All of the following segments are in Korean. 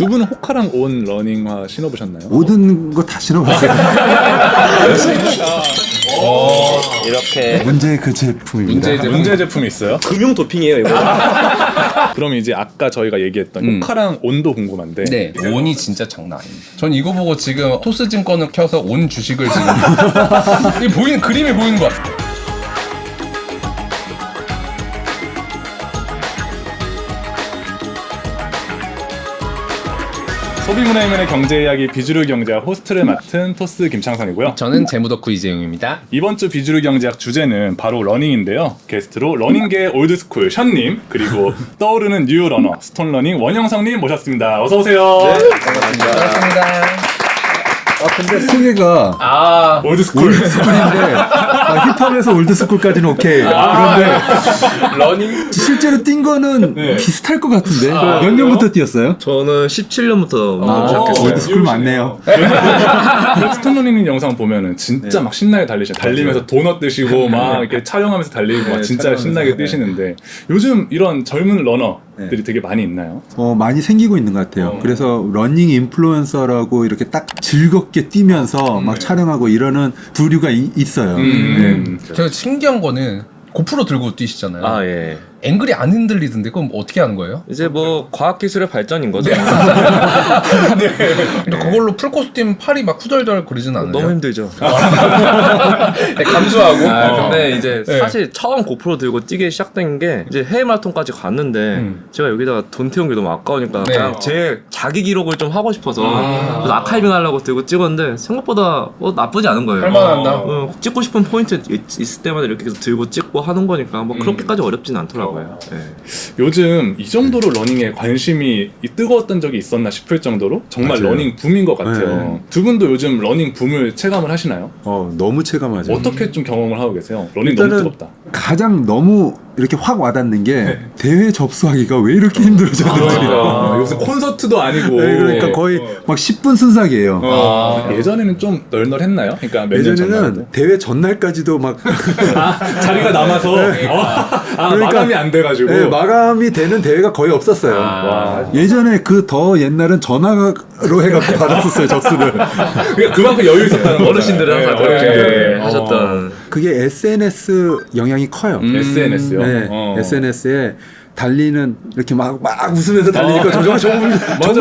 두 분은 호카랑 온 러닝화 신어보셨나요? 모든 거 다 신어봤어요. 이렇게 문제의 그 제품입니다. 문제 제품이 있어요? 금융 도핑이에요 이거. 그럼 이제 아까 저희가 얘기했던 호카랑 온도 궁금한데 네, 온이 진짜 장난 아닙니다. 전 이거 보고 지금 토스증권을 켜서 온 주식을 지금 이 보이는 그림이 보이는 거 같아요. 소비문화이면의 경제 이야기 비주류 경제학 호스트를 맡은 토스 김창선이고요. 저는 재무덕후 이재용입니다. 이번 주 비주류 경제학 주제는 바로 러닝인데요. 게스트로 러닝계의 올드스쿨 션님 그리고 떠오르는 뉴 러너 스톤러닝 원영성님 모셨습니다. 어서 오세요. 반갑습니다. 근데 소개가 올드스쿨. 올드스쿨인데 힙합에서 올드스쿨까지는 오케이. 그런데 러닝 실제로 뛴 거는 네. 비슷할 것 같은데 몇 년부터 뛰었어요? 저는 17년부터 운동 시작했어요. 올드스쿨 맞네요. 스톤러닝 영상 보면은 진짜 막 신나게 달리면서 도넛 드시고 막 이렇게 촬영하면서 달리고 막 진짜 신나게 뛰시는데 요즘 이런 젊은 러너들이 되게 많이 있나요? 많이 생기고 있는 것 같아요. 그래서 러닝 인플루언서라고 이렇게 딱 즐겁게 뛰면서 막 촬영하고 이러는 부류가 있어요. 제가 신기한 거는 고프로 들고 뛰시잖아요. 아 예. 앵글이 안 흔들리던데 그럼 어떻게 하는 거예요? 이제 뭐 과학기술의 발전인 거죠. 근데 그걸로 풀코스 뛰면 팔이 막 후덜덜 그러진 않아요? 너무 힘들죠. 네, 감수하고 근데 이제 네. 사실 처음 고프로 들고 뛰기 시작된 게 이제 해외 마라톤까지 갔는데 제가 여기다가 돈 태운 게 너무 아까우니까 네. 그냥 제 자기 기록을 좀 하고 싶어서 그래서 아카이빙 하려고 들고 찍었는데 생각보다 나쁘지 않은 거예요. 할만한다. 찍고 싶은 포인트 있을 때마다 이렇게 계속 들고 찍고 하는 거니까 뭐 그렇게까지 어렵진 않더라고요. 네. 요즘 이 정도로 러닝에 관심이 뜨거웠던 적이 있었나 싶을 정도로 정말 맞아요. 러닝 붐인 것 같아요. 네. 두 분도 요즘 러닝 붐을 체감을 하시나요? 너무 체감하죠. 어떻게 좀 경험을 하고 계세요? 러닝 너무 일단은 뜨겁다. 가장 너무 이렇게 확 와닿는 게 대회 접수하기가 왜 이렇게 힘들어졌는지. 요새 콘서트도 아니고 그러니까 거의 막 10분 순삭이에요. 예전에는 좀 널널했나요? 그러니까 몇 년 전만 해도? 예전에는 대회 전날까지도 막 자리가 남아서 마감이 안 돼가지고 네, 마감이 되는 대회가 거의 없었어요. 와. 예전에 그 더 옛날은 전화로 해갖고 받았었어요, 접수를. 그만큼 여유 있었다는 거죠. 어르신들은 항상 네, 그렇게 네. 하셨던. 그게 SNS영향이 커요. SNS요? 네, SNS에 달리는 이렇게 막 웃으면서 달리니까 정말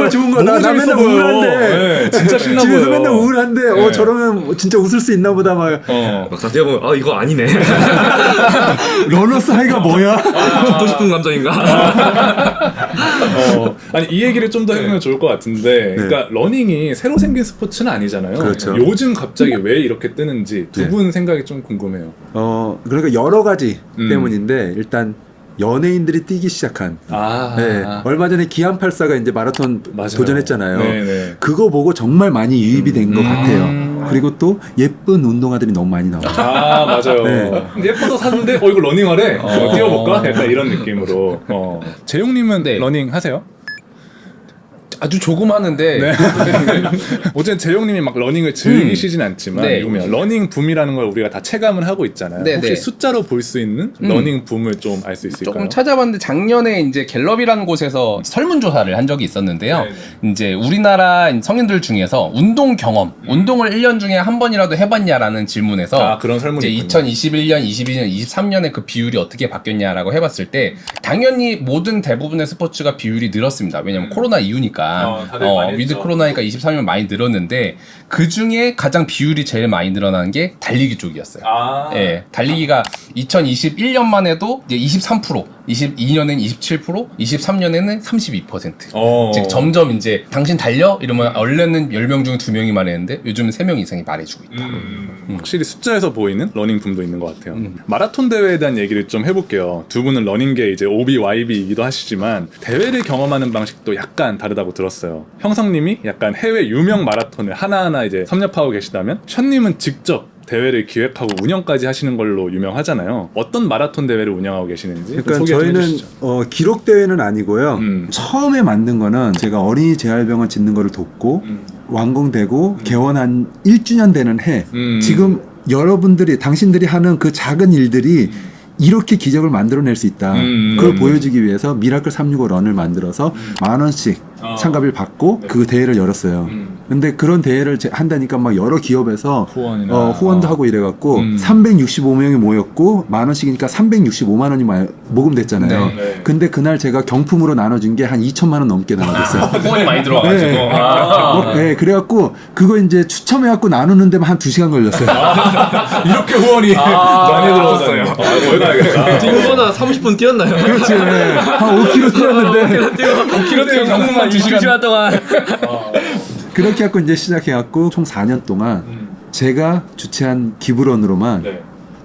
좋은 거야. 나 맨날 우울한데 네, 진짜 신나 집에서 보여. 맨날 우울한데 네. 저러면 진짜 웃을 수 있나 보다 막 막상 뛰어보면 이거 아니네. 러너스 하이가 뭐야? 죽고 싶은 감정인가? 아니 이 얘기를 좀 더 해보면 좋을 것 같은데 그러니까 러닝이 새로 생긴 스포츠는 아니잖아요. 그렇죠. 요즘 갑자기 왜 이렇게 뜨는지 두 분 생각이 좀 궁금해요. 그러니까 여러 가지 때문인데 일단 연예인들이 뛰기 시작한. 네. 얼마 전에 기안84가 이제 마라톤 맞아요. 도전했잖아요. 네네. 그거 보고 정말 많이 유입이 된 것 같아요. 그리고 또 예쁜 운동화들이 너무 많이 나와요. 맞아요. 네. 예뻐서 샀는데 이거 러닝화래. 뛰어볼까? 약간 이런 느낌으로. 재용님은 네. 러닝 하세요? 아주 조금 하는데 네. 어쨌든 재용님이 막 러닝을 즐기시진 않지만 네. 보면 러닝 붐이라는 걸 우리가 다 체감을 하고 있잖아요. 네, 혹시 네. 숫자로 볼 수 있는 러닝 붐을 좀 알 수 있을까요? 조금 찾아봤는데 작년에 이제 갤럽이라는 곳에서 설문조사를 한 적이 있었는데요. 이제 우리나라 성인들 중에서 운동 경험, 운동을 1년 중에 한 번이라도 해봤냐라는 질문에서 그런 설문이 이제 있군요. 2021년, 22년, 23년에 그 비율이 어떻게 바뀌었냐라고 해봤을 때 당연히 모든 대부분의 스포츠가 비율이 늘었습니다. 왜냐면 코로나 이후니까. 다들 많이 위드 했죠. 코로나니까 23년 많이 늘었는데 그 중에 가장 비율이 제일 많이 늘어나는 게 달리기 쪽이었어요. 예, 달리기가 2021년만 해도 이제 23%, 22년에는 27%, 23년에는 32%. 즉 점점 이제 당신 달려 이러면 원래는 10명 중 2명이 말했는데 요즘은 3명 이상이 말해주고 있다. 확실히 숫자에서 보이는 러닝 붐도 있는 것 같아요. 마라톤 대회에 대한 얘기를 좀 해볼게요. 두 분은 러닝계 이제 OB, YB이기도 하시지만 대회를 경험하는 방식도 약간 다르다고 들었어요. 형성님이 약간 해외 유명 마라톤을 하나하나 이제 섭렵하고 계시다면 션님은 직접 대회를 기획하고 운영까지 하시는 걸로 유명하잖아요. 어떤 마라톤 대회를 운영하고 계시는지 좀 그러니까 소개 좀 저희는 해주시죠. 기록 대회는 아니고요. 처음에 만든 거는 제가 어린이 재활병원 짓는 거를 돕고 완공되고 개원한 1주년 되는 해 지금 여러분들이 당신들이 하는 그 작은 일들이 이렇게 기적을 만들어낼 수 있다. 그걸 보여주기 위해서 미라클 365 런을 만들어서 10,000원씩 참가비를 받고 그 대회를 열었어요. 근데 그런 대회를 한다니까 막 여러 기업에서 후원도 하고 이래갖고 365명이 모였고 10,000원씩이니까 365만 원이 모금됐잖아요. 네. 근데 그날 제가 경품으로 나눠준 게 한 2천만 원 넘게 나눠졌어요. 후원이 많이 들어와가지고. 네. 네, 그래갖고 그거 이제 추첨해갖고 나누는 데만 한 2시간 걸렸어요. 이렇게 후원이 많이 들어왔어요. 거기 가야겠다. 뛴거나 30분 뛰었나요? 그렇지. 네. 한 5km 뛰었는데 5kg 뛰어 경품만 2시간 동안. 그렇게 해갖고 이제 시작해갖고 총 4년 동안 제가 주최한 기부론으로만 네.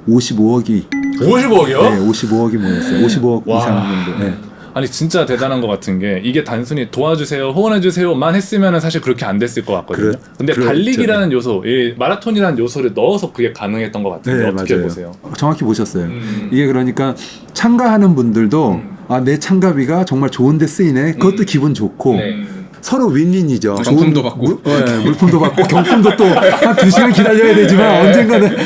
55억이 55억이요? 네, 55억이 모였어요. 55억 와. 이상 정도. 네. 아니 진짜 대단한 것 같은 게 이게 단순히 도와주세요, 후원해주세요만 했으면 사실 그렇게 안 됐을 것 같거든요. 근데 그렇죠. 달리기라는 요소, 이 마라톤이라는 요소를 넣어서 그게 가능했던 것 같은데 어떻게 맞아요. 보세요? 정확히 보셨어요. 이게 그러니까 참가하는 분들도 내 참가비가 정말 좋은데 쓰이네. 그것도 기분 좋고 네. 서로 윈윈이죠. 경품도 받고. 물품도 받고 경품도 또 한 2시간 기다려야 되지만 언젠가는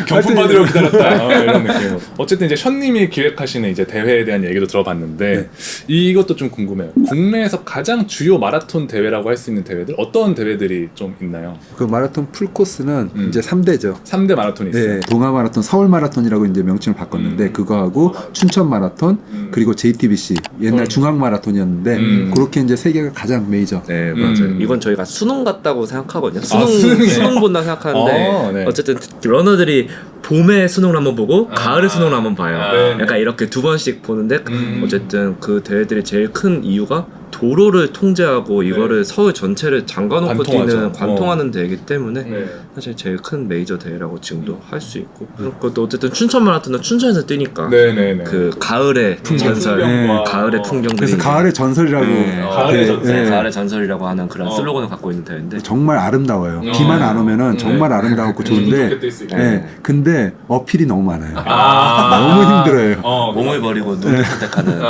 경품 받으려고 기다렸다. 이런 느낌. 어쨌든 이제 션님이 기획하시는 이제 대회에 대한 얘기도 들어봤는데 이것도 좀 궁금해요. 국내에서 가장 주요 마라톤 대회라고 할 수 있는 대회들 어떤 대회들이 좀 있나요? 그 마라톤 풀코스는 이제 3대죠. 3대 마라톤이 있어요. 네, 동아 마라톤, 서울 마라톤이라고 이제 명칭을 바꿨는데 그거하고 춘천 마라톤 그리고 JTBC 옛날 중앙 마라톤이었는데 그렇게 이제 세 개가 가장 메이저. 네, 맞아요. 이건 저희가 수능 같다고 생각하거든요. 수능이요? 수능 본다 생각하는데 네. 어쨌든 러너들이 봄에 수능을 한번 보고 가을에 수능을 한번 봐요. 네. 약간 이렇게 두 번씩 보는데 어쨌든 그 대회들이 제일 큰 이유가 도로를 통제하고 이거를 서울 전체를 잠가놓고 관통하죠. 뛰는 관통하는 대회이기 때문에 네. 사실 제일 큰 메이저 대회라고 지금도 할 수 있고 그것도 어쨌든 춘천 마라톤은 춘천에서 뛰니까 네네네. 그 가을의 전설, 풍경과 가을의 풍경들이 그래서 가을의 전설이라고 가을의 전설. 가을의 전설이라고 하는 그런 슬로건을 갖고 있는 대회인데 정말 아름다워요. 비만 안 오면은 정말 아름다웠고 좋은데 좋게 뛸수 있게. 네, 근데 어필이 너무 많아요. 너무 힘들어요. 몸을 버리고 눈을 선택하는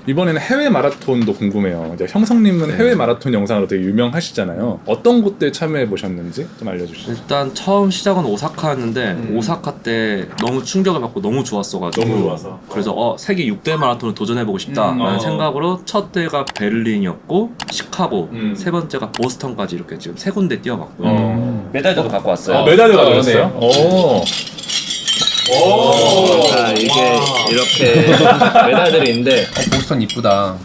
이번에는 해외 마라톤도 궁금해요. 이제 형성님은 해외 마라톤 영상으로 되게 유명하시잖아요. 어떤 곳들 참여해 보셨는지 좀 알려주시죠. 일단 처음 시작은 오사카였는데 오사카 때 너무 충격을 받고 너무 좋았어가지고 너무 좋아서. 그래서 세계 6대 마라톤을 도전해보고 싶다라는 생각으로 첫 대가 베를린이었고 시카고 세 번째가 보스턴까지 이렇게 지금 세 군데 뛰어봤고요. 메달도 갖고 왔어요. 메달을 가져왔어요? 오. 자, 이게 이렇게 메달들이 있는데 보스턴 이쁘다.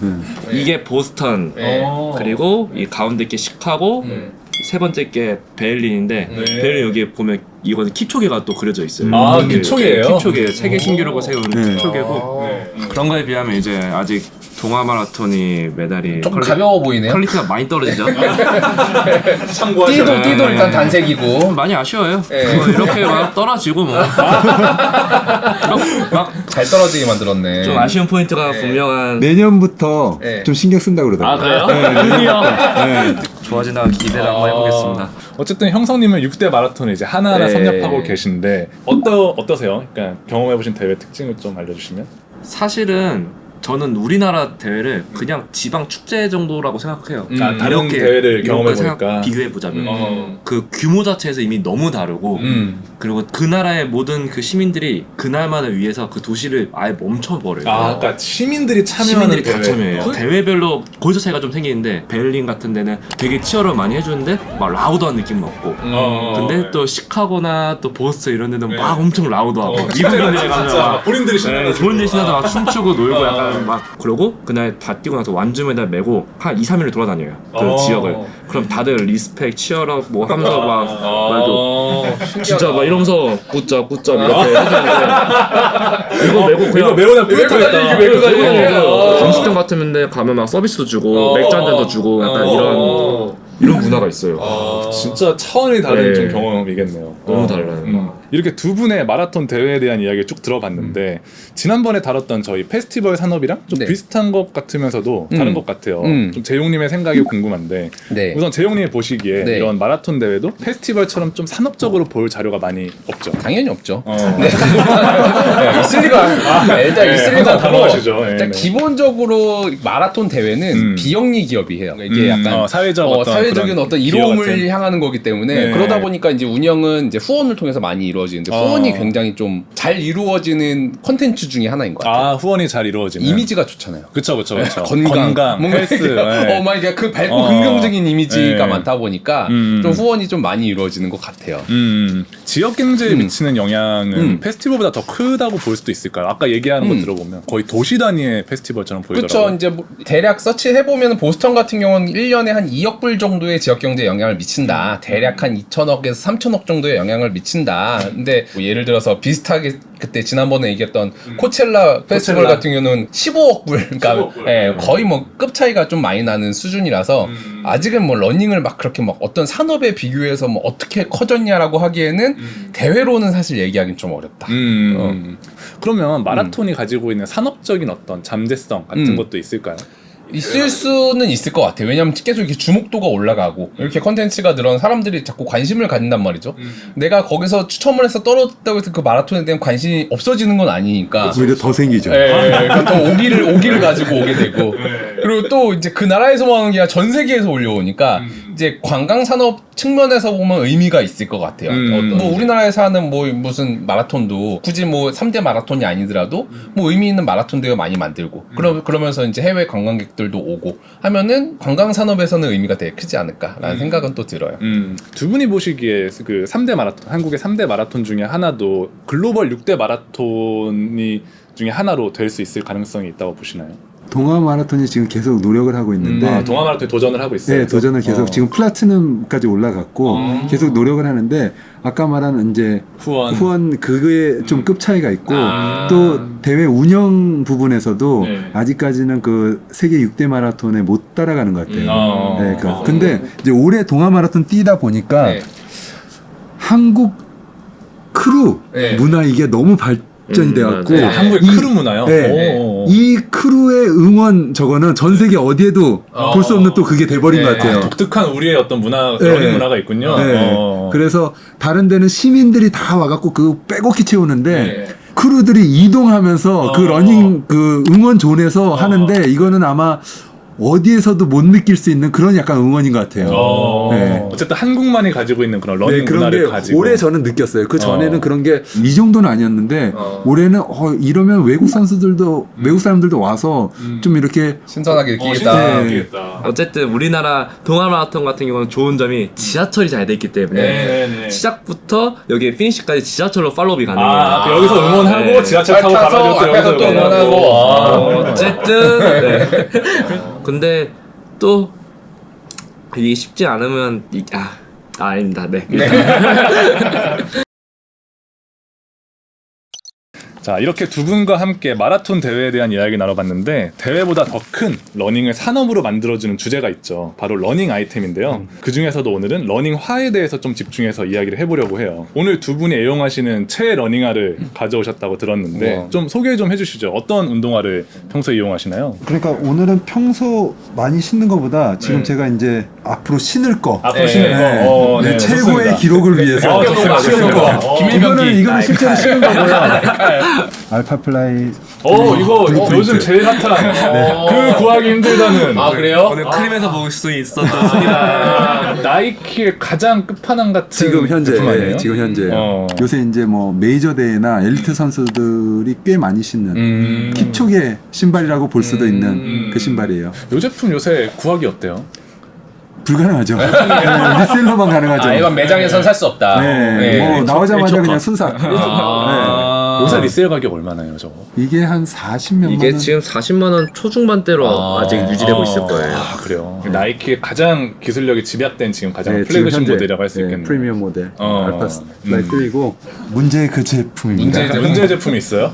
이게 보스턴 그리고 이 가운데 게 시카고 세 번째 게 베를린인데 베를린 여기 보면 이거는 킵초게가 또 그려져 있어요. 아, 이게 킵초게예요? 킵초게 세계 신기록을 세운 킵초게고 그런 거에 비하면 이제 아직 동아 마라톤이 메달이 조금 가벼워 보이네요. 퀄리티가 많이 떨어지죠. 참고하셔야 띠도 일단 단색이고. 많이 아쉬워요. 네. 뭐 이렇게 막 떨어지고 뭐 막 잘 떨어지게 만들었네. 좀 아쉬운 포인트가 분명한. 내년부터 네. 좀 신경 쓴다 그러더라고요. 그래요? 드디어 좋아진다고 기대를 한번 해보겠습니다. 어쨌든 형성님은 6대 마라톤을 이제 하나하나 네. 섭렵하고 계신데 어떠세요? 그러니까 경험해보신 대회 특징을 좀 알려주시면. 사실은 저는 우리나라 대회를 그냥 지방 축제 정도라고 생각해요. 다른 대회를 경험해보니까. 비교해보자면 그 규모 자체에서 이미 너무 다르고 그리고 그 나라의 모든 그 시민들이 그날만을 위해서 그 도시를 아예 멈춰버려요. 아, 그러니까 시민들이 참여하는 시민들이 다 참여해요. 대회별로 고조 차이가 좀 생기는데 베를린 같은 데는 되게 치열을 많이 해주는데 막 라우드한 느낌은 없고 근데 또 시카고나 또 보스턴 이런 데는 막 엄청 라우드하고 미국인들이 가면 본인들이 신나는 본인들 신나서 막 춤추고 놀고 약간 막 그러고 그날 다 뛰고 나서 완주 메달 메고 한 2-3일을 돌아다녀요 그 지역을. 그럼 다들 리스펙 치열업 뭐 하면서 막 진짜 막 이러면서 굿잡 이렇게 해주는데 이거 메고 그냥 이거 메고 뿌듯하겠다. 그리고 감식장 같은 데 가면 막 서비스도 주고 맥주 한 잔도 주고 약간 이런 문화가 있어요. 진짜 차원이 다른 네. 좀 경험이겠네요. 너무 달라요. 이렇게 두 분의 마라톤 대회에 대한 이야기를 쭉 들어봤는데 지난번에 다뤘던 저희 페스티벌 산업이랑 좀 네. 비슷한 것 같으면서도 다른 것 같아요. 좀 재용님의 생각이 궁금한데 네. 우선 재용님이 보시기에 네. 이런 마라톤 대회도 페스티벌처럼 좀 산업적으로 볼 자료가 많이 없죠. 당연히 없죠. 네. 있을 리가. 일단 있을 리가 없고. 당황하시죠. 네, 일단 네. 기본적으로 마라톤 대회는 비영리 기업이 해요. 이게 약간 사회적인 사회적인 어떤 이로움을 기업 같은. 향하는 거기 때문에 네. 그러다 보니까 이제 운영은 이제 후원을 통해서 많이 이루어지고 이루어지는데 후원이 굉장히 좀 잘 이루어지는 콘텐츠 중에 하나인 것 같아요. 아 후원이 잘 이루어지는. 이미지가 좋잖아요. 그쵸. 건강, 뭔가 헬스. 네. 그러니까 그 밝고 긍정적인 이미지가 네. 많다 보니까 좀 후원이 좀 많이 이루어지는 것 같아요. 지역 경제에 미치는 영향은 페스티벌보다 더 크다고 볼 수도 있을까요? 아까 얘기하는 거 들어보면 거의 도시 단위의 페스티벌처럼 보이더라고요. 그렇죠. 이제 뭐 대략 서치해 보면 보스턴 같은 경우는 1년에 한 2억 불 정도의 지역 경제에 영향을 미친다. 대략 한 2천억에서 3천억 정도의 영향을 미친다. 근데 뭐 예를 들어서 비슷하게 그때 지난번에 얘기했던 코첼라 페스티벌 같은 경우는 15억 불, 그러니까 15억 불. 예, 거의 뭐 급 차이가 좀 많이 나는 수준이라서 아직은 뭐 러닝을 막 그렇게 막 어떤 산업에 비교해서 뭐 어떻게 커졌냐라고 하기에는 대회로는 사실 얘기하기는 좀 어렵다. 그러면 마라톤이 가지고 있는 산업적인 어떤 잠재성 같은 것도 있을까요? 있을 수는 있을 것 같아요. 왜냐면 계속 이렇게 주목도가 올라가고 이렇게 컨텐츠가 늘어난 사람들이 자꾸 관심을 갖는단 말이죠. 내가 거기서 추첨을 해서 떨어졌다고 해서 그 마라톤에 대한 관심이 없어지는 건 아니니까. 오히려 더 생기죠. 그러니까 또 오기를 가지고 오게 되고 그리고 또 이제 그 나라에서만 하는 게 아니라 전 세계에서 올려오니까 이제 관광 산업 측면에서 보면 의미가 있을 것 같아요. 뭐 우리나라에서 하는 뭐 무슨 마라톤도 굳이 뭐 3대 마라톤이 아니더라도 뭐 의미 있는 마라톤 대회 많이 만들고 그러면서 이제 해외 관광객들도 오고 하면은 관광 산업에서는 의미가 되게 크지 않을까라는 생각은 또 들어요. 두 분이 보시기에 그 3대 마라톤, 한국의 3대 마라톤 중에 하나도 글로벌 6대 마라톤이 중에 하나로 될 수 있을 가능성이 있다고 보시나요? 동아 마라톤이 지금 계속 노력을 하고 있는데 동아 마라톤에 도전을 하고 있어요. 네, 도전을 계속 지금 플래티넘까지 올라갔고 계속 노력을 하는데 아까 말한 이제 후원 그거에 좀 급 차이가 있고 또 대회 운영 부분에서도 네. 아직까지는 그 세계 6대 마라톤에 못 따라가는 것 같아요. 네, 아. 근데 이제 올해 동아 마라톤 뛰다 보니까 네. 한국 크루 네. 문화 이게 너무 발전이 돼갖고 맞아요. 한국의 크루 문화요? 네. 오. 이 크루의 응원 저거는 전 세계 어디에도 볼 수 없는 또 그게 돼버린 것 같아요. 독특한 우리의 어떤 문화, 네. 러닝 문화가 있군요. 네. 그래서 다른 데는 시민들이 다 와갖고 그 빼곡히 채우는데 네. 크루들이 이동하면서 그 러닝 그 응원 존에서 하는데 이거는 아마 어디에서도 못 느낄 수 있는 그런 약간 응원인 것 같아요. 네. 어쨌든 한국만이 가지고 있는 그런 러닝 네, 그런 문화를 게 가지고 올해 저는 느꼈어요. 그 전에는 그런 게 이 정도는 아니었는데 올해는 이러면 외국 선수들도 외국 사람들도 와서 좀 이렇게 신선하게 느끼겠다. 신선하겠다. 어쨌든 우리나라 동아 마라톤 같은 경우는 좋은 점이 지하철이 잘 돼 있기 때문에 네네네. 시작부터 여기 피니시까지 지하철로 팔로우비 가능해요. 그 여기서 응원하고 네. 지하철 타고 가가지고 또 앞에서 여기서 또 응원하고. 어쨌든 네. 근데 또 이게 쉽지 않으면 아닙니다. 네. 자, 이렇게 두 분과 함께 마라톤 대회에 대한 이야기 나눠봤는데 대회보다 더 큰 러닝을 산업으로 만들어주는 주제가 있죠. 바로 러닝 아이템인데요. 그 중에서도 오늘은 러닝화에 대해서 좀 집중해서 이야기를 해보려고 해요. 오늘 두 분이 애용하시는 최애 러닝화를 가져오셨다고 들었는데 좀 소개 좀 해주시죠. 어떤 운동화를 평소에 이용하시나요? 그러니까 오늘은 평소 많이 신는 것보다 지금 네. 제가 이제 앞으로 신을 거 앞으로 신을 거. 네, 네, 최고의 좋습니다. 기록을 위해서 좋습니다. 신을 좋습니다. 거. 김일병기. 이거는 실제로 신는 거고요. 알파플라이. 이거 요즘 제일 핫한 그 구하기 힘들다는 아 그래요? 오늘 크림에서 볼 수 있었던 나이키의 가장 끝판왕 같은 지금 현재 제품 아니에요? 지금 현재 어. 요새 이제 뭐 메이저 대회나 엘리트 선수들이 꽤 많이 신는 킵촉의 신발이라고 볼 수도 있는 그 신발이에요. 이 제품 요새 구하기 어때요? 불가능하죠. 네, 리셀러만 가능하죠. 일반 매장에선 살 수 없다. 네, 뭐 나오자마자 그냥 순삭. 요새 리세일 가격 얼마나요, 저거? 이게 한 40몇만 이게 원. 지금 40만 원 초중반대로 아직 유지되고 있을 거예요. 그래요. 나이키의 가장 기술력이 집약된 지금 가장 네, 플래그십 지금 현재, 모델이라고 할 수 네, 있겠네요. 프리미엄 모델 어. 알파 플라이3이고 문제의 그 제품입니다. 문제의 문제 제품이 있어요?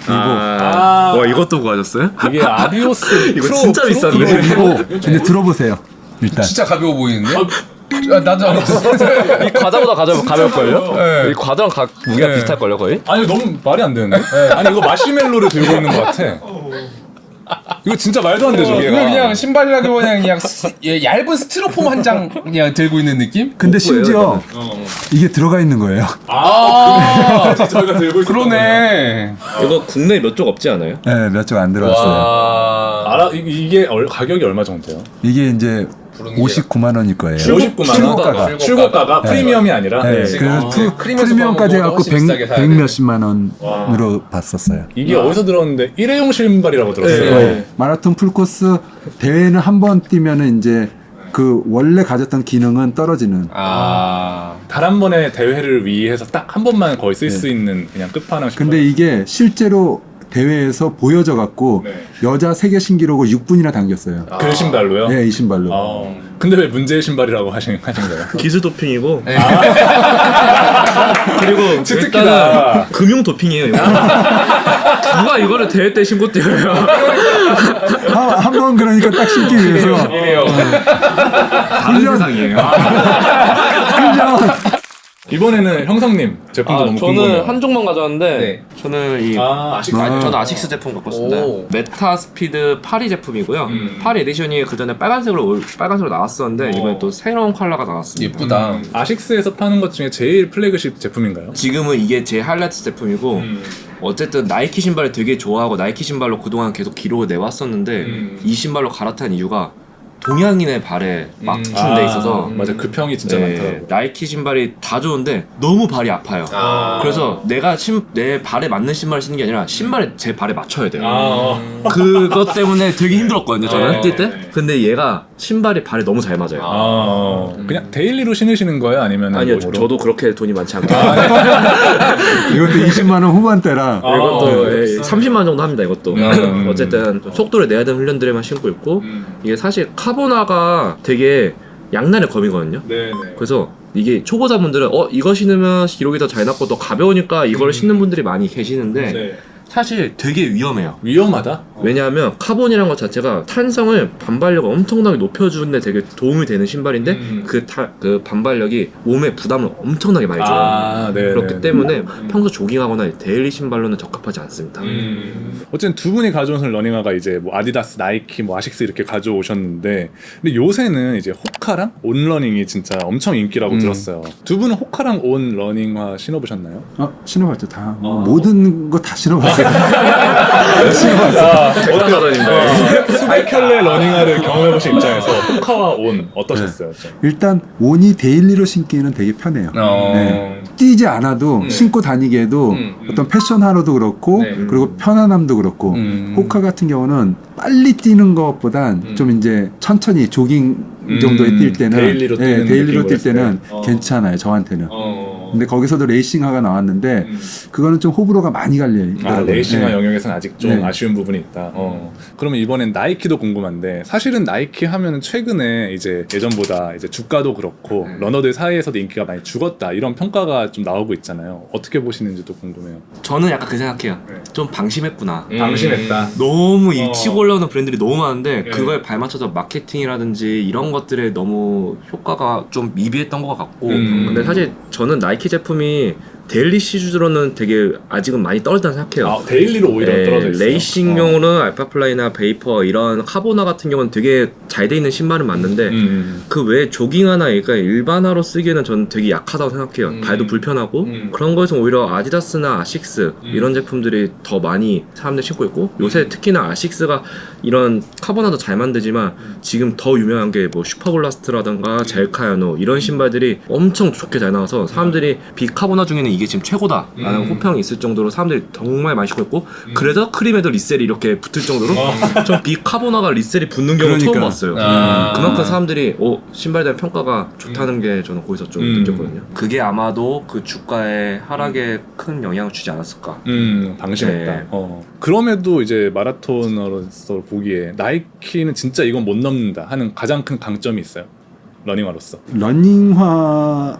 와 이것도 구하셨어요? 이게 아비오스 이거 프로 진짜 비싼데. 이거 근데 들어보세요. 일단 진짜 가벼워 보이는데? 나도 알았어. 이 과자보다 가벼울걸요? 네. 이 과자랑 무게가 네. 비슷할걸요 거의? 아니 너무 말이 안 되는데? 아니 이거 마시멜로를 들고 있는 것 같아. 이거 진짜 말도 안 되죠. 이거 얘가. 그냥 신발이라기보다는 그냥 얇은 스티로폼 한 장 그냥 들고 있는 느낌? 근데 심지어 이게 들어가 있는 거예요. 저희가 들고 있었던 그러네. 이거 국내에 몇 쪽 없지 않아요? 네, 몇 쪽 안 들어왔어요. 와. 이게 가격이 얼마 정도예요? 이게 이제 부르는 59만 원일 거예요. 59만 원? 출고가가. 출고가가 프리미엄이 아니라? 네, 지금 프리미엄까지 해갖고 훨씬 비싸게 사야 100 몇십만 원으로 봤었어요. 이게 어디서 들었는데 일회용 신발이라고 들었어요. 네. 마라톤 풀코스 대회는 한 번 뛰면은 이제 그 원래 가졌던 기능은 떨어지는. 단 한 번의 대회를 위해서 딱 한 번만 거의 쓸 수 있는 그냥 끝판왕 신발. 근데 이게 실제로 대회에서 보여져 갖고 네. 여자 세계 신기록을 6분이나 당겼어요. 그 신발로요? 네, 이 신발로. 근데 왜 문제의 신발이라고 하신 거예요? 기술 도핑이고 네. 그리고 치트키다. 일단은 금융 도핑이에요. 이거. 누가 이거를 대회 때 신고 뛰어요? 한 번 그러니까 딱 신기 위해서 다른 세상이에요. 훈련. 이번에는 형상님 제품도 너무 궁금해요. 저는 한 종만 가져왔는데 네. 저는 이 아식스. 저는 아식스 제품 갖고 왔습니다. 오. 메타스피드 파리 제품이고요. 파리 에디션이 그 전에 빨간색으로 나왔었는데 이번에 또 새로운 컬러가 나왔습니다. 예쁘다. 아식스에서 파는 것 중에 제일 플래그십 제품인가요? 지금은 이게 제 하이라이트 제품이고 어쨌든 나이키 신발을 되게 좋아하고 나이키 신발로 그동안 계속 기록을 내왔었는데 이 신발로 갈아탄 이유가 동양인의 발에 맞춘 데 있어서 맞아, 그 평이 진짜 많더라고. 나이키 신발이 다 좋은데 너무 발이 아파요. 그래서 내가 내 발에 맞는 신발을 신는 게 아니라 신발에 제 발에 맞춰야 돼요. 그것 때문에 되게 힘들었거든요, 저는 뛸 때. 근데 얘가 신발이 발에 너무 잘 맞아요. 그냥 데일리로 신으시는 거예요? 아니면 아니요, 저도 그렇게 돈이 많지 않고 이것도 20만 원 후반대라. 이것도 30만 원 정도 합니다. 이것도 어쨌든 좀 속도를 내야 되는 훈련들에만 신고 있고 이게 사실 카보나가 되게 양날의 검이거든요. 네네. 그래서 이게 초보자분들은 이거 신으면 기록이 더 잘 났고 더 가벼우니까 이걸 신는 분들이 많이 계시는데 네. 사실 되게 위험해요. 위험하다? 왜냐하면 카본이라는 것 자체가 탄성을 반발력을 엄청나게 높여주는데 되게 도움이 되는 신발인데 그 반발력이 몸에 부담을 엄청나게 많이 줘요. 네. 그렇기 때문에 평소 조깅하거나 데일리 신발로는 적합하지 않습니다. 어쨌든 두 분이 가져오신 러닝화가 이제 뭐 아디다스, 나이키, 뭐 아식스 이렇게 가져오셨는데, 근데 요새는 이제 호카랑 온러닝이 진짜 엄청 인기라고 들었어요. 두 분은 호카랑 온 러닝화 신어보셨나요? 신어봤죠. 다 모든 거 다 신어봤어요. 어떤 가전인데? 수백 켤레 러닝화를 경험해보신 입장에서 호카와 온 어떠셨어요? 일단 온이 데일리로 신기는 되게 편해요. 네. 뛰지 않아도 신고 다니기에도 어떤 패션화로도 그렇고 네. 그리고 편안함도 그렇고 호카 같은 경우는 빨리 뛰는 것보단 좀 이제 천천히 조깅 정도에 뛸 때는 데일리로 뛰는 데일리로 느낌으로 뛸 때는 했을 때? 괜찮아요. 저한테는. 근데 거기서도 레이싱화가 나왔는데 그거는 좀 호불호가 많이 갈려 있더라고요. 레이싱화 네. 영역에서는 아직 좀 네. 아쉬운 부분이 있다. 그러면 이번엔 나이키도 궁금한데, 사실은 나이키 하면은 최근에 이제 예전보다 이제 주가도 그렇고 러너들 사이에서도 인기가 많이 죽었다, 이런 평가가 좀 나오고 있잖아요. 어떻게 보시는지도 궁금해요. 저는 약간 그 생각해요. 좀 방심했구나. 방심했다. 너무 이 치고 올라오는 브랜드들이 너무 많은데 그거에 발맞춰서 마케팅이라든지 이런 것들에 너무 효과가 좀 미비했던 것 같고 근데 사실 저는 나이키 제품이 데일리 시즈로는 되게 아직은 많이 떨어진다고 생각해요. 데일리로 오히려 떨어져 있어요. 레이싱용으로는 알파플라이나 베이퍼 이런 카보나 같은 경우는 되게 잘 돼 있는 신발은 맞는데 그 외에 조깅화나 그러니까 일반화로 쓰기에는 저는 되게 약하다고 생각해요. 발도 불편하고 그런 거에서 오히려 아디다스나 아식스 이런 제품들이 더 많이 사람들이 신고 있고 요새 특히나 아식스가 이런 카보나도 잘 만들지만 지금 더 유명한 게 뭐 슈퍼블라스트라던가 젤카야노 이런 신발들이 엄청 좋게 잘 나와서 사람들이 비카보나 중에는 이게 지금 최고다라는 호평이 있을 정도로 사람들이 정말 많이 신고 있고 그래서 크림에도 리셀이 이렇게 붙을 정도로 전 비카보나가 리셀이 붙는 경우 처음 봤어요. 그만큼 사람들이 신발에 대한 평가가 좋다는 게 저는 거기서 좀 느꼈거든요. 그게 아마도 그 주가의 하락에 큰 영향을 주지 않았을까. 방심했다. 네. 그럼에도 이제 마라토너로서 보기에 나이키는 진짜 이건 못 넘는다 하는 가장 큰 강점이 있어요. 러닝화로서. 러닝화로서도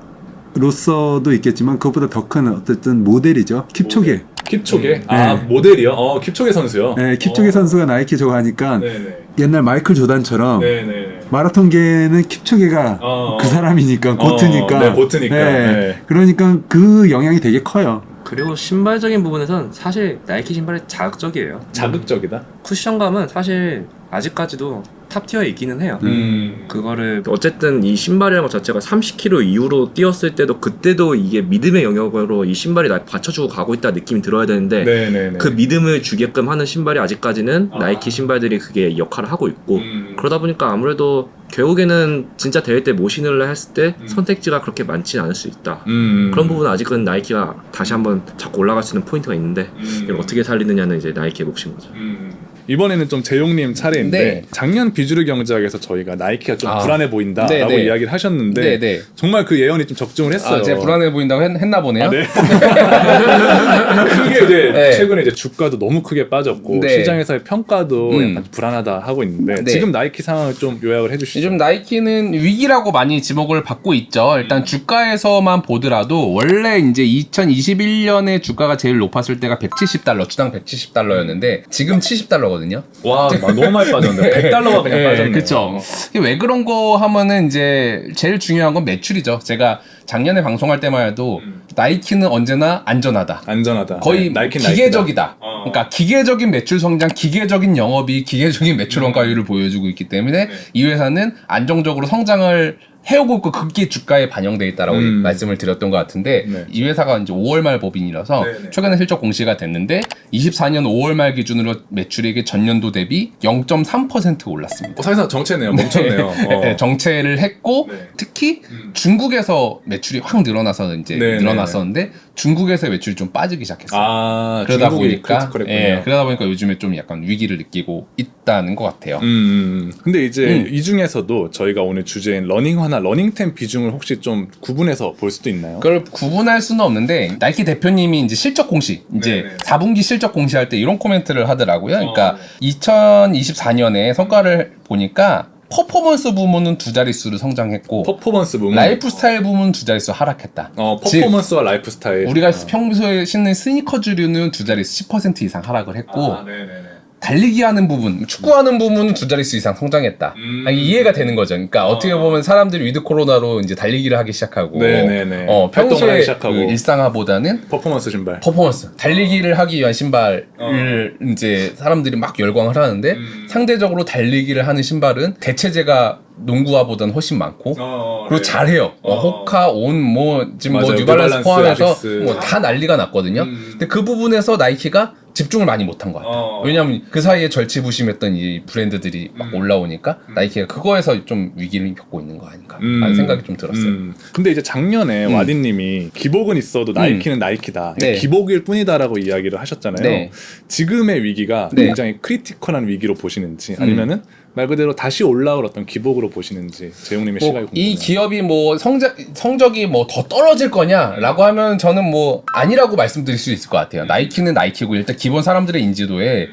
있겠지만 그것보다 더 큰 어쨌든 모델이죠. 킵초게. 킵초게? 모델이요? 킵초게 선수요? 네, 킵초게 선수가 나이키 저거 하니까 네네. 옛날 마이클 조단처럼 네네. 마라톤계는 킵초게가 그 사람이니까 고트니까. 네, 고트니까. 네. 그러니까 그 영향이 되게 커요. 그리고 신발적인 부분에선 사실 나이키 신발이 자극적이에요. 자극적이다? 쿠션감은 사실 아직까지도 탑 티어에 있기는 해요. 그거를 어쨌든 이 신발이라는 것 자체가 30km 이후로 뛰었을 때도 그때도 이게 믿음의 영역으로 이 신발이 날 받쳐주고 가고 있다 느낌이 들어야 되는데 네네네. 그 믿음을 주게끔 하는 신발이 아직까지는 나이키 신발들이 그게 역할을 하고 있고 그러다 보니까 아무래도 결국에는 진짜 대회 때 뭐 신을래 했을 때 선택지가 그렇게 많지는 않을 수 있다. 그런 부분은 아직은 나이키가 다시 한번 자꾸 올라갈 수 있는 포인트가 있는데 이걸 어떻게 살리느냐는 이제 나이키의 몫인 거죠. 이번에는 좀 재용님 차례인데 네. 작년 비주류 경제학에서 저희가 나이키가 좀 불안해 보인다라고 네, 네. 이야기를 하셨는데 네, 네. 정말 그 예언이 좀 적중을 했어요. 제가 불안해 보인다고 했나 보네요. 아, 네. 크게 이제 네. 최근에 이제 주가도 너무 크게 빠졌고 네. 시장에서의 평가도 약간 불안하다 하고 있는데 네. 지금 나이키 상황을 좀 요약을 해주시죠. 요즘 나이키는 위기라고 많이 지목을 받고 있죠. 일단 주가에서만 보더라도 원래 이제 2021년에 주가가 제일 높았을 때가 $170, 주당 $170였는데 지금 $70거든요. 와, 너무 많이 빠졌는데 $100가 그냥 빠졌네요. 그렇죠. 왜 그런 거 하면은 이제 제일 중요한 건 매출이죠. 제가 작년에 방송할 때만 해도 나이키는 언제나 안전하다. 안전하다. 거의 네, 나이키는 기계적이다. 나이키다. 그러니까 기계적인 매출 성장, 기계적인 영업이, 기계적인 매출 원가율을 보여주고 있기 때문에 이 회사는 안정적으로 성장을 해오고 있고 그게 주가에 반영돼 있다라고 말씀을 드렸던 것 같은데 네. 이 회사가 이제 5월 말 법인이라서 네네. 최근에 실적 공시가 됐는데 24년 5월 말 기준으로 매출액이 전년도 대비 0.3% 올랐습니다. 사실상 정체네요. 멈췄네요. 네, 정체를 했고 네. 특히 중국에서 매출이 확 늘어나서 이제 네네네. 늘어났었는데 중국에서 매출이 좀 빠지기 시작했어요. 아, 그러다 중국이 보니까 크리티컬했군요. 그러다 보니까 요즘에 좀 약간 위기를 느끼고 있다는 것 같아요. 근데 이제 이 중에서도 저희가 오늘 주제인 러닝화나 러닝템 비중을 혹시 좀 구분해서 볼 수도 있나요? 그걸 구분할 수는 없는데 나이키 대표님이 이제 실적 공시 이제 네네. 4분기 실적 공시할 때 이런 코멘트를 하더라고요. 그러니까 네. 2024년에 성과를 보니까 퍼포먼스 부문은 두 자릿수로 성장했고 퍼포먼스 부분. 라이프 스타일 부문은 두 자릿수 하락했다. 즉, 퍼포먼스와 라이프 스타일. 우리가 평소에 신는 스니커즈류는 두 자릿수 10% 이상 하락을 했고 네네네. 달리기 하는 부분, 축구하는 부분은 두 자릿수 이상 성장했다. 아니, 이해가 되는 거죠. 그러니까 어떻게 보면 사람들이 위드 코로나로 이제 달리기를 하기 시작하고, 네네네. 활동을 평소에 하기 시작하고. 그 일상화보다는 퍼포먼스 신발. 퍼포먼스, 달리기를 하기 위한 신발을 이제 사람들이 막 열광을 하는데 상대적으로 달리기를 하는 신발은 대체재가 농구화보다는 훨씬 많고 그리고 잘해요. 호카, 온, 지금 맞아요. 뉴발란스 포함해서 아식스. 다 난리가 났거든요. 근데 그 부분에서 나이키가 집중을 많이 못한 것 같아요. 왜냐하면 그 사이에 절치부심했던 이 브랜드들이 막 올라오니까 나이키가 그거에서 좀 위기를 겪고 있는 거 아닌가 라는 생각이 좀 들었어요. 근데 이제 작년에 와디님이 기복은 있어도 나이키는 나이키다. 네. 기복일 뿐이다라고 이야기를 하셨잖아요. 네. 지금의 위기가 네. 굉장히 크리티컬한 위기로 보시는지 아니면은 말 그대로 다시 올라올 어떤 기복으로 보시는지 재용님의 시각이 궁금해요. 이 기업이 성적이 더 떨어질 거냐라고 하면 저는 아니라고 말씀드릴 수 있을 것 같아요. 나이키는 나이키고 일단 기본 사람들의 인지도에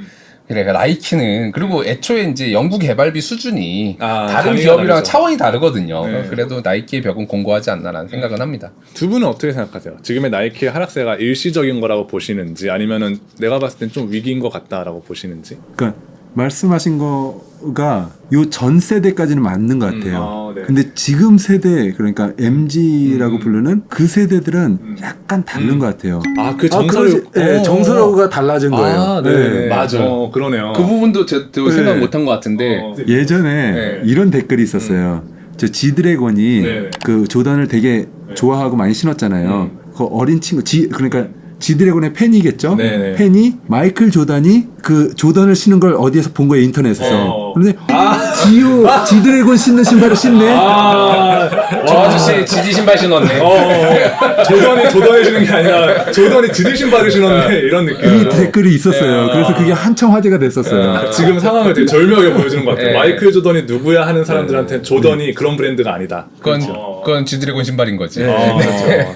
그래 나이키는 그리고 애초에 이제 연구 개발비 수준이 다른 단위가 기업이랑 다르죠. 차원이 다르거든요. 네. 그래도 나이키의 벽은 공고하지 않나라는 생각은 합니다. 두 분은 어떻게 생각하세요? 지금의 나이키의 하락세가 일시적인 거라고 보시는지 아니면은 내가 봤을 땐 좀 위기인 것 같다라고 보시는지? 그러니까 말씀하신 거가 요 전 세대까지는 맞는 것 같아요. 네. 근데 지금 세대 그러니까 MZ라고 부르는 그 세대들은 약간 다른 것 같아요. 그 정서를 정서가 달라진 거예요. 네. 맞아. 그러네요. 그 부분도 제가 생각 못한 것 같은데 예전에 네. 이런 댓글이 있었어요. 저 지드래곤이 네. 그 조던을 되게 좋아하고 많이 신었잖아요. 그 어린 친구 그러니까 지드래곤의 팬이겠죠. 네네. 팬이 마이클 조던이 그 조던을 신는 걸 어디에서 본 거예요, 인터넷에서. 그런데 지드래곤 신는 신발을 신네. 저 아저씨 지디 신발 신었네. 조던이 신는 게 아니라 조던이 지디 신발을 신었네 이런 느낌. 이 댓글이 있었어요. 그래서 그게 한참 화제가 됐었어요. 지금 상황을 되게 절묘하게 보여주는 것 같아요. 네. 마이클 조던이 누구야 하는 사람들한테 조던이 그런 브랜드가 아니다. 그건 지드래곤 신발인 거지.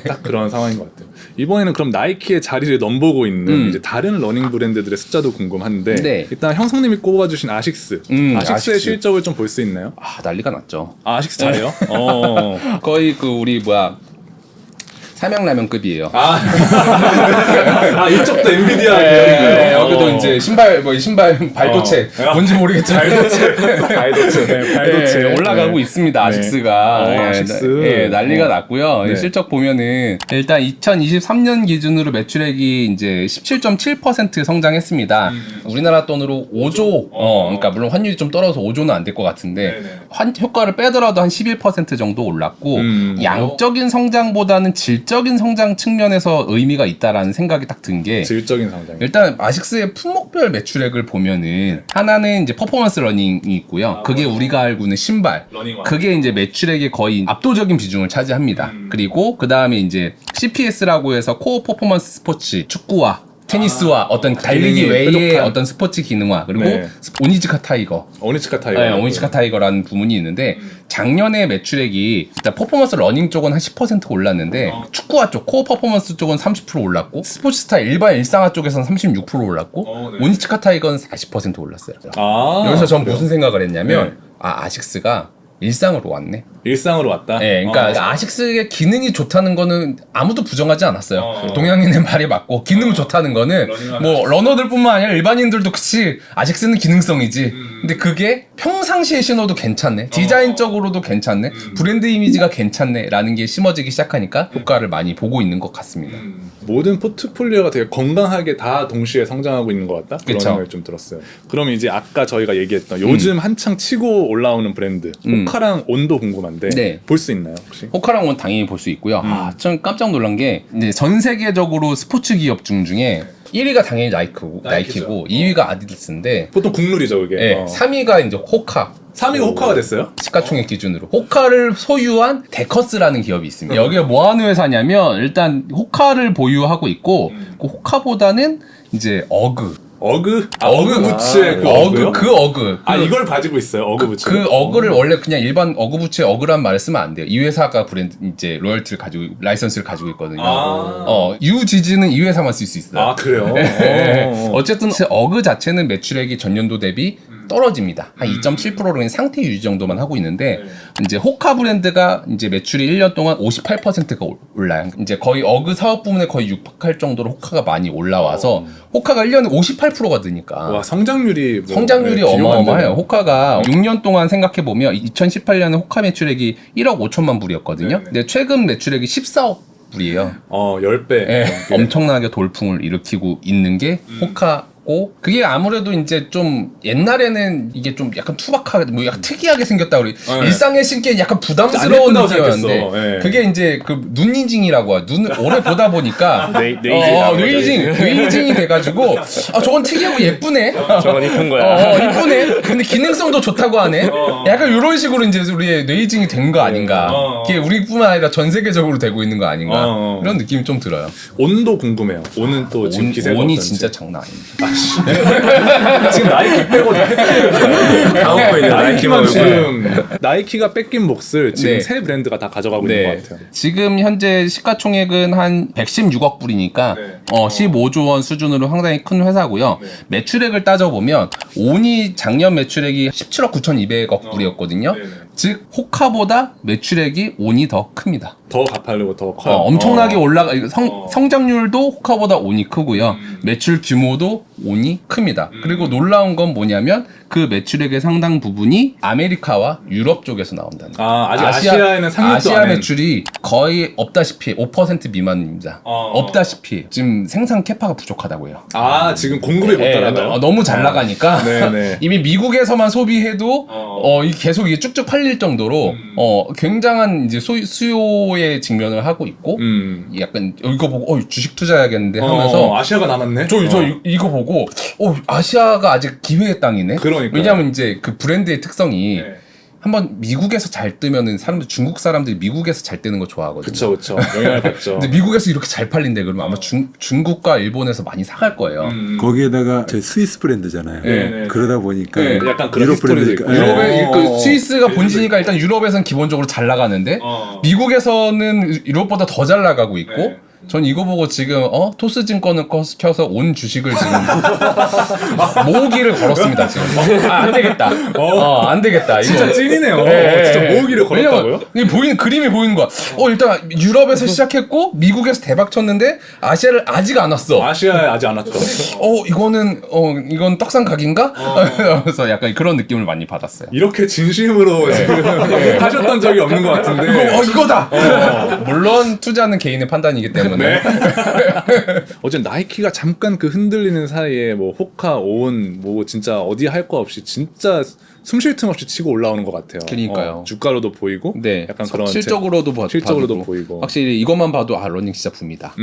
딱 그런 상황인 것 같아요. 이번에는 그럼 나이키의 자리를 넘보고 있는 이제 다른 러닝 브랜드들의 숫자도 궁금한데 네. 일단 형성님이 꼽아주신 아식스. 아식스의 아식스. 실적을 좀 볼 수 있나요? 난리가 났죠. 아식스 잘해요? 거의 우리 삼양라면급이에요. 이쪽도 엔비디아 네, 여기도 이제 신발 발도체 뭔지 모르겠지만 발도체 올라가고 있습니다. 아식스가 아식스. 난리가 났고요. 네. 실적 보면은 일단 2023년 기준으로 매출액이 이제 17.7% 성장했습니다. 우리나라 돈으로 5조 그러니까 물론 환율이 좀 떨어져서 5조는 안 될 것 같은데 효과를 빼더라도 한 11% 정도 올랐고 양적인 성장보다는 질적인 성장 측면에서 의미가 있다라는 생각이 딱 든 게 질적인 성장. 일단 아식스의 품목별 매출액을 보면은 하나는 이제 퍼포먼스 러닝이 있고요. 그게 우리가 알고 있는 신발. 러닝화. 그게 이제 매출액의 거의 압도적인 비중을 차지합니다. 그리고 그 다음에 이제 CPS라고 해서 코어 퍼포먼스 스포츠, 축구와 테니스와 어떤 달리기 기능이 외의 뾰족한. 어떤 스포츠 기능화 그리고 네. 오니츠카 타이거 오니츠카 타이거. 네, 오니츠카 타이거라는 부문이 있는데 작년에 매출액이 일단 퍼포먼스 러닝 쪽은 한 10% 올랐는데 축구화 쪽 코어 퍼포먼스 쪽은 30% 올랐고 스포츠 스타일 일반 일상화 쪽에서는 36% 올랐고 네. 오니츠카 타이거는 40% 올랐어요. 아, 여기서 전 그래요? 무슨 생각을 했냐면 네. 아식스가 일상으로 왔네. 일상으로 왔다. 네, 그러니까 아식스의 기능이 좋다는 거는 아무도 부정하지 않았어요. 동양인의 말이 맞고 기능 좋다는 거는 뭐 러너들뿐만 아니라 일반인들도 그치 아식스는 기능성이지. 근데 그게 평상시에 신어도 괜찮네. 디자인적으로도 괜찮네. 브랜드 이미지가 괜찮네라는 게 심어지기 시작하니까 효과를 많이 보고 있는 것 같습니다. 모든 포트폴리오가 되게 건강하게 다 동시에 성장하고 있는 것 같다? 그런 그쵸. 생각이 좀 들었어요. 그럼 이제 아까 저희가 얘기했던 요즘 한창 치고 올라오는 브랜드 호카랑 온도 궁금한데 네. 볼 수 있나요 혹시? 호카랑 온 당연히 볼 수 있고요. 전 깜짝 놀란 게 이제 전 세계적으로 스포츠 기업 중에 1위가 당연히 나이키고 2위가 아디다스인데 보통 국룰이죠 그게. 네, 3위가 이제 호카. 3위가 호카가 됐어요? 시가총액 기준으로 호카를 소유한 데커스라는 기업이 있습니다. 여기가 뭐 하는 회사냐면 일단 호카를 보유하고 있고 그 호카보다는 이제 어그 어그 부츠의 그 어그요? 어그 이걸 가지고 있어요 어그 부츠. 그 어그를 원래 그냥 일반 어그 부츠의 어그란 말을 쓰면 안 돼요. 이 회사가 브랜드 이제 로열티를 가지고 라이선스를 가지고 있거든요. 유지즈는 이 회사만 쓸 수 있어요. 아 그래요? 어쨌든 어그 자체는 매출액이 전년도 대비 떨어집니다. 한 2.7%로 그냥 상태 유지 정도만 하고 있는데 이제 호카 브랜드가 이제 매출이 1년 동안 58%가 올라요. 이제 거의 어그 사업 부문에 거의 육박할 정도로 호카가 많이 올라와서 호카가 1년에 58%가 드니까 와 성장률이 성장률이 어마어마해요. 호카가 6년 동안 생각해 보면 2018년에 호카 매출액이 1억 5천만 불이었거든요. 근데 최근 매출액이 14억 불이에요. 10배. 예, 엄청나게 돌풍을 일으키고 있는 게 호카고 그게 아무래도 이제 좀 옛날에는 이게 좀 약간 투박하게 뭐 약간 특이하게 생겼다 우리 일상에 신기에 약간 부담스러운 안 예쁘다고 느낌이었는데 생각했어. 예. 그게 이제 그 눈이징이라고 눈을 오래 보다 보니까 뇌이징. 뇌이징이 돼가지고 저건 특이하고 예쁘네. 저건 이쁜 거야. 이쁘네. 근데 기능성도 좋다고 하네. 약간 이런 식으로 이제 우리의 뇌이징이 된 거 아닌가. 그게 우리뿐만 아니라 전 세계적으로 되고 있는 거 아닌가. 이런 느낌이 좀 들어요. 온도 궁금해요. 온은 또 지금 기세가 온이 어떤지. 진짜 장난 아닙니다. 지금 나이키 빼고 다음 거에 나이키만 나이키만 지금 나이키가 뺏긴 몫을 지금 네. 세 브랜드가 다 가져가고 있는 것 같아요. 지금 현재 시가총액은 한 116억 불이니까 네. 15조 원 수준으로 상당히 큰 회사고요. 매출액을 따져보면 온이 작년 매출액이 17억 9,200억 불이었거든요. 네네. 즉 호카보다 매출액이 온이 더 큽니다. 더 갚으려고 더 커요. 엄청나게 올라가 성장률도 호카보다 온이 크고요. 매출 규모도 온이 큽니다. 그리고 놀라운 건 뭐냐면 그 매출액의 상당 부분이 아메리카와 유럽 쪽에서 나온다는 거예요. 아직 아시아에는 상륙도 아시아 안 한. 매출이 거의 없다시피 5% 미만입니다. 없다시피 지금 생산 캐파가 부족하다고요. 지금 공급이 못 따라가요. 너무 잘 나가니까 네네. 이미 미국에서만 소비해도 계속 이게 쭉쭉 팔릴 정도로 굉장한 이제 수요의 직면을 하고 있고 약간 이거 보고 주식 투자해야겠는데 하면서 아시아가 남았네. 저 이거 보고 아시아가 아직 기회의 땅이네. 그러니까요. 왜냐하면 이제 그 브랜드의 특성이 네. 한번 미국에서 잘 뜨면은 중국 사람들이 미국에서 잘 뜨는 거 좋아하거든요. 그쵸. 영향을 받죠. 근데 미국에서 이렇게 잘 팔린대 그러면 아마 중국과 일본에서 많이 사갈 거예요. 거기에다가 저 스위스 브랜드잖아요. 네. 그러다 보니까 네. 약간 그런 유럽 히스토리도 브랜드니까. 있고. 유럽에 그 스위스가 본진이니까 일단 유럽에서는 기본적으로 잘 나가는데 미국에서는 유럽보다 더 잘 나가고 있고 전 이거 보고 지금 토스 증권을 켜서 온 주식을 지금 모으기를 걸었습니다 지금. 안 되겠다. 안 되겠다. 진짜 이거. 찐이네요. 네. 진짜 모으기를 걸었다고요? 왜냐면 이 보이는 그림이 보이는 거야. 일단 유럽에서 시작했고 미국에서 대박 쳤는데 아시아를 아직 안 왔어. 아시아에 아직 안 왔죠. 이건 떡상 각인가? 그래서 약간 그런 느낌을 많이 받았어요. 이렇게 진심으로 지금 하셨던 적이 없는 것 같은데. 이거다. 물론 투자는 개인의 판단이기 때문에. 어제 나이키가 잠깐 그 흔들리는 사이에 뭐 호카, 오온 뭐 진짜 어디 할 거 없이 진짜 숨 쉴 틈 없이 치고 올라오는 것 같아요. 그러니까요. 주가로도 보이고, 네, 약간 그런 실적으로도 실적으로도 봐도 보이고. 확실히 이것만 봐도 러닝 진짜 붐이다.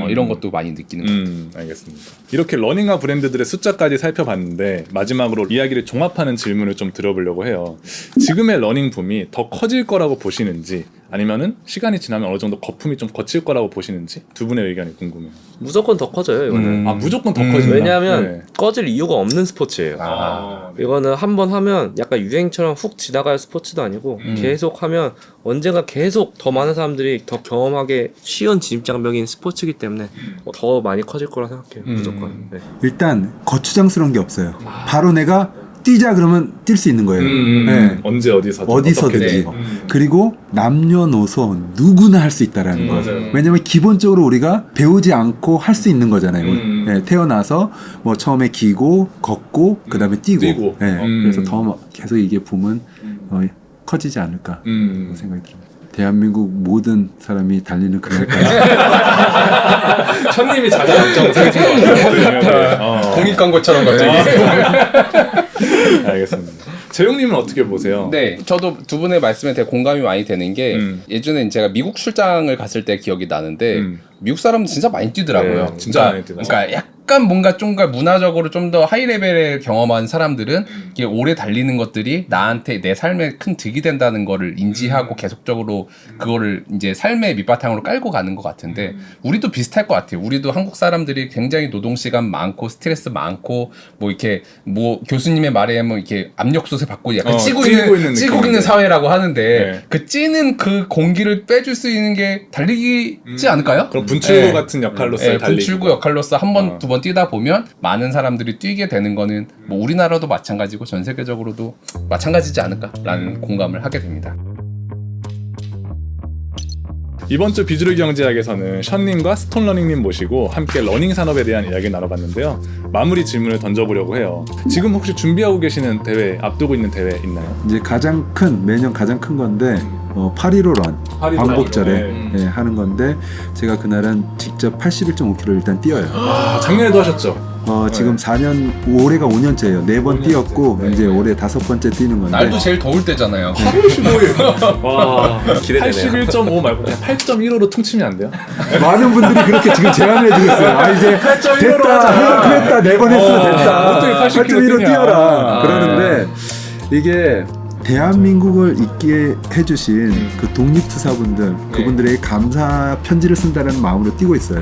이런 것도 많이 느끼는 것 같아요. 알겠습니다. 이렇게 러닝화 브랜드들의 숫자까지 살펴봤는데 마지막으로 이야기를 종합하는 질문을 좀 들어보려고 해요. 지금의 러닝 붐이 더 커질 거라고 보시는지 아니면은 시간이 지나면 어느 정도 거품이 좀 거칠 거라고 보시는지 두 분의 의견이 궁금해요. 무조건 더 커져요 이거는. 무조건 더 커진다. 왜냐하면 네. 꺼질 이유가 없는 스포츠예요. 이거는 한번 하면 약간 유행처럼 훅 지나갈 스포츠도 아니고 계속 하면 언젠가 계속 더 많은 사람들이 더 경험하게 쉬운 진입장벽인 스포츠이기 때문에 더 많이 커질 거라 생각해요. 무조건. 네. 일단 거추장스러운 게 없어요. 바로 내가 뛰자 그러면 뛸 수 있는 거예요. 네. 언제 어디서든지. 그리고 남녀노소 누구나 할 수 있다라는 거예요. 맞아요. 왜냐면 기본적으로 우리가 배우지 않고 할 수 있는 거잖아요. 네, 태어나서 뭐 처음에 기고 걷고 그다음에 뛰고. 네, 그래서 더 계속 이게 붐은 커지지 않을까 생각이 들어요. 대한민국 모든 사람이 달리는 그날까지. 션님이 자자걱정 생기신 것 같아요. 공익 광고처럼 갑자기. 알겠습니다. 재용님은 어떻게 보세요? 네, 저도 두 분의 말씀에 되게 공감이 많이 되는 게 예전에 제가 미국 출장을 갔을 때 기억이 나는데 미국 사람은 진짜 많이 뛰더라고요. 네, 진짜 많이 뛰더라고요. 그러니까 약간 뭔가 좀 문화적으로 좀 더 하이 레벨을 경험한 사람들은 이게 오래 달리는 것들이 나한테 내 삶에 큰 득이 된다는 거를 인지하고 계속적으로 그거를 이제 삶의 밑바탕으로 깔고 가는 것 같은데 우리도 비슷할 것 같아요. 우리도 한국 사람들이 굉장히 노동 시간 많고 스트레스 많고 뭐 이렇게 뭐 교수님의 말에 뭐 이렇게 압력솥을 받고 약간 찌고 있는 느낌인데. 사회라고 하는데 네. 그 찌는 그 공기를 빼줄 수 있는 게 달리기지 않을까요? 그럼 분출구 같은 역할로서의 달리기. 분출구 역할로서 한 번, 두 번 뛰다 보면 많은 사람들이 뛰게 되는 거는 뭐 우리나라도 마찬가지고 전 세계적으로도 마찬가지지 않을까라는 공감을 하게 됩니다. 이번 주 비주류 경제학에서는 션님과 스톤러닝님 모시고 함께 러닝 산업에 대한 이야기를 나눠봤는데요. 마무리 질문을 던져보려고 해요. 지금 혹시 준비하고 계시는 대회, 앞두고 있는 대회 있나요? 이제 매년 가장 큰 건데 8.15 런 광복절에 네. 하는 건데 제가 그날은 직접 81.5km 일단 뛰어요. 작년에도 하셨죠? 지금 4년, 올해가 5년째예요. 4번 뛰었고 이제 올해 5번째 뛰는 건데. 날도 제일 더울 때잖아요. 15일. 와, 기대되네요. 81.5 말고 그냥 8.15로 퉁치면 안 돼요? 많은 분들이 그렇게 지금 제안을 해주고 있어요. 이제 8.15로 됐다, 그랬다, 4번 했어, 됐다. 어떻게 8.15로 뛰냐. 뛰어라. 그러는데 이게 대한민국을 있게 해주신 그 독립투사분들, 그분들에게 감사 편지를 쓴다는 마음으로 뛰고 있어요.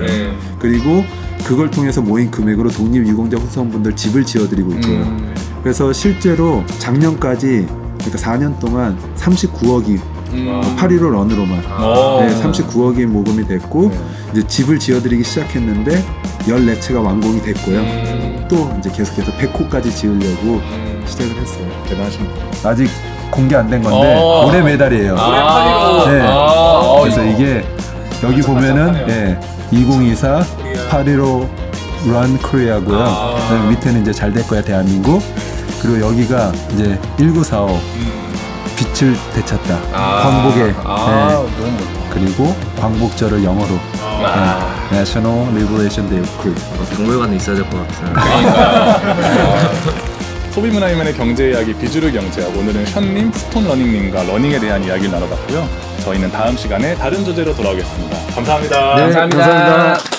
그리고 그걸 통해서 모인 금액으로 독립유공자 후손분들 집을 지어드리고 있고요. 그래서 실제로 작년까지 그러니까 4년 동안 39억이 8.15 런으로만 39억이 모금이 됐고 이제 집을 지어드리기 시작했는데 14채가 완공이 됐고요. 또 이제 계속해서 100호까지 지으려고 시작을 했어요. 대단하십니다. 아직 공개 안 된 건데 올해 메달이에요. 네. 그래서 이게 여기 보면은 2024 8.15 Run Korea고요. 그다음에 밑에는 이제 잘 될 거야 대한민국. 그리고 여기가 이제 1945 빛을 되찾다. 광복의 너무 그리고 광복절을 영어로 National Liberation Day of Korea. 박물관에 있어야 될 것 같아요. 소비문화이면의 경제 이야기 비주류 경제학, 오늘은 션님, 스톤러닝님과 러닝에 대한 이야기를 나눠봤고요. 저희는 다음 시간에 다른 주제로 돌아오겠습니다. 감사합니다. 네, 감사합니다. 감사합니다.